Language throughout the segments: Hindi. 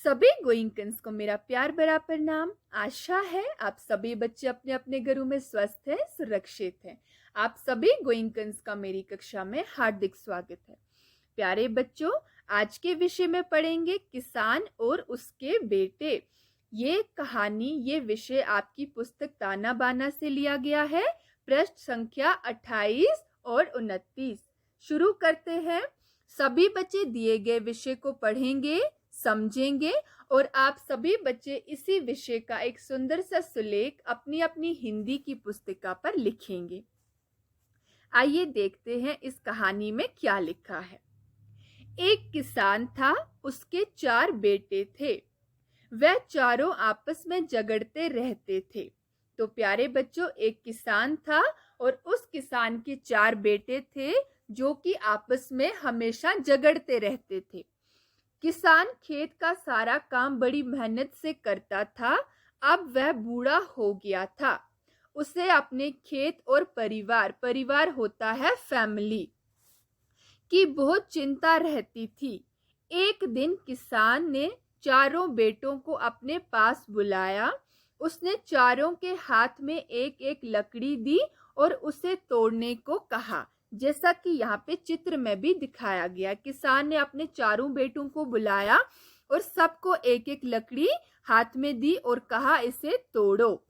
सभी गोइंकन्स को मेरा प्यार भरा प्रणाम। आशा है आप सभी बच्चे अपने अपने घरों में स्वस्थ हैं, सुरक्षित हैं। आप सभी गोइंकन्स का मेरी कक्षा में हार्दिक स्वागत है। प्यारे बच्चों, आज के विषय में पढ़ेंगे किसान और उसके बेटे। ये कहानी, ये विषय आपकी पुस्तक ताना बाना से लिया गया है। पृष्ठ संख्या 28 और 29। शुरू करते हैं। सभी बच्चे दिए गए विषय को पढ़ेंगे, समझेंगे और आप सभी बच्चे इसी विषय का एक सुंदर सा सुलेख अपनी अपनी हिंदी की पुस्तिका पर लिखेंगे। आइए देखते हैं इस कहानी में क्या लिखा है। एक किसान था, उसके 4 बेटे थे। वह चारों आपस में झगड़ते रहते थे। तो प्यारे बच्चों, एक किसान था और उस किसान के 4 बेटे थे जो कि आपस में हमेशा झगड़ते रहते थे। किसान खेत का सारा काम बड़ी मेहनत से करता था। अब वह बूढ़ा हो गया था। उसे अपने खेत और परिवार होता है फैमिली की बहुत चिंता रहती थी। एक दिन किसान ने चारों बेटों को अपने पास बुलाया। उसने चारों के हाथ में एक एक लकड़ी दी और उसे तोड़ने को कहा, जैसा कि यहाँ पे चित्र में भी दिखाया गया। किसान ने अपने चारों बेटों को बुलाया और सबको एक एक लकड़ी हाथ में दी और कहा, इसे तोड़ो।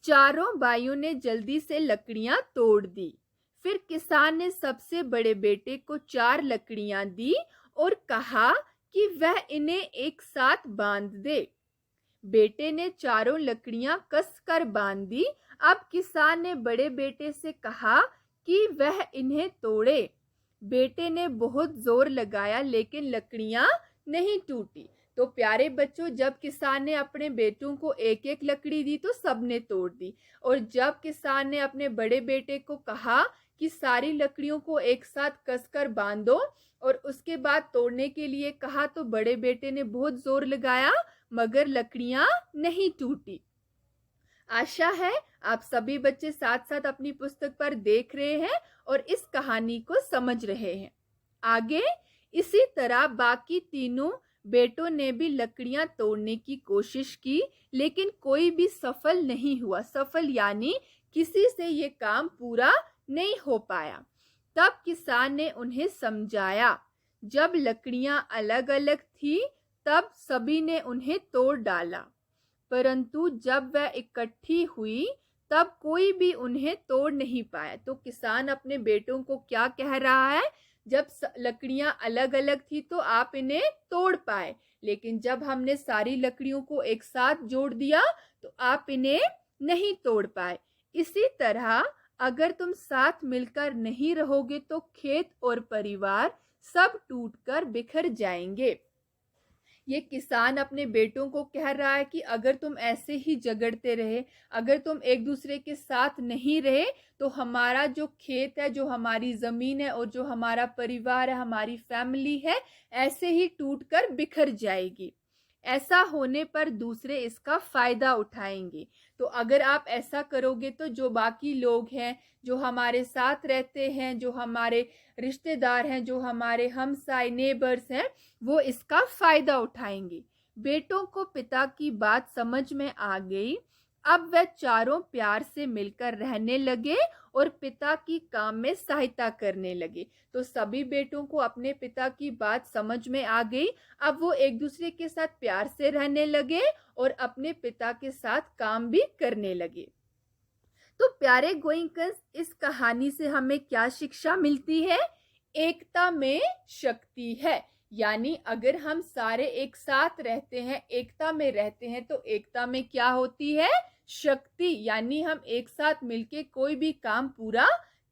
चारों भाइयों ने जल्दी से लकड़ियां तोड़ दी। फिर किसान ने सबसे बड़े बेटे को 4 लकड़ियां दी और कहा कि वह इन्हें एक साथ बांध दे। बेटे ने चारों लकड़ियां कसकर बांध दी। अब किसान ने बड़े बेटे से कहा कि वह इन्हें तोड़े। बेटे ने बहुत जोर लगाया लेकिन लकड़ियां नहीं टूटी। तो प्यारे बच्चों, जब किसान ने अपने बेटों को एक एक लकड़ी दी तो सबने तोड़ दी। और जब किसान ने अपने बड़े बेटे को कहा कि सारी लकड़ियों को एक साथ कसकर बांधो और उसके बाद तोड़ने के लिए कहा, तो बड़े बेटे ने बहुत जोर लगाया मगर लकड़ियां नहीं टूटी। आशा है आप सभी बच्चे साथ साथ अपनी पुस्तक पर देख रहे हैं और इस कहानी को समझ रहे हैं। आगे इसी तरह बाकी तीनों बेटों ने भी लकड़ियां तोड़ने की कोशिश की, लेकिन कोई भी सफल नहीं हुआ। सफल यानी किसी से ये काम पूरा नहीं हो पाया। तब किसान ने उन्हें समझाया। जब लकड़ियां अलग अलग थी तब सभी ने उन्हें तोड़ डाला, परंतु जब वह इकट्ठी हुई तब कोई भी उन्हें तोड़ नहीं पाया। तो किसान अपने बेटों को क्या कह रहा है, जब लकड़ियां अलग अलग थी तो आप इन्हें तोड़ पाए, लेकिन जब हमने सारी लकड़ियों को एक साथ जोड़ दिया तो आप इन्हें नहीं तोड़ पाए। इसी तरह अगर तुम साथ मिलकर नहीं रहोगे तो खेत और परिवार सब टूटकर बिखर जाएंगे। ये किसान अपने बेटों को कह रहा है कि अगर तुम ऐसे ही झगड़ते रहे, अगर तुम एक दूसरे के साथ नहीं रहे तो हमारा जो खेत है, जो हमारी जमीन है और जो हमारा परिवार है, हमारी फैमिली है, ऐसे ही टूटकर बिखर जाएगी। ऐसा होने पर दूसरे इसका फायदा उठाएंगे। तो अगर आप ऐसा करोगे तो जो बाकी लोग हैं, जो हमारे साथ रहते हैं, जो हमारे रिश्तेदार हैं, जो हमारे हमसाय नेबर्स हैं, वो इसका फायदा उठाएंगे। बेटों को पिता की बात समझ में आ गई। अब वह चारों प्यार से मिलकर रहने लगे और पिता की काम में सहायता करने लगे। तो सभी बेटों को अपने पिता की बात समझ में आ गई। अब वो एक दूसरे के साथ प्यार से रहने लगे और अपने पिता के साथ काम भी करने लगे। तो प्यारे गोइंकर्स, इस कहानी से हमें क्या शिक्षा मिलती है? एकता में शक्ति है। यानी अगर हम सारे एक साथ रहते हैं, एकता में रहते हैं, तो एकता में क्या होती है? शक्ति। यानी हम एक साथ मिलके कोई भी काम पूरा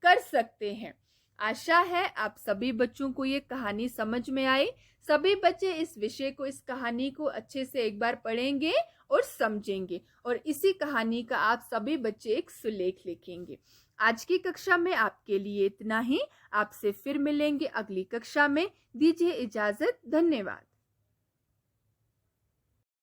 कर सकते हैं। आशा है आप सभी बच्चों को ये कहानी समझ में आई। सभी बच्चे इस विषय को, इस कहानी को अच्छे से एक बार पढ़ेंगे और समझेंगे और इसी कहानी का आप सभी बच्चे एक सुलेख लिखेंगे। आज की कक्षा में आपके लिए इतना ही। आपसे फिर मिलेंगे अगली कक्षा में। दीजिए इजाजत। धन्यवाद।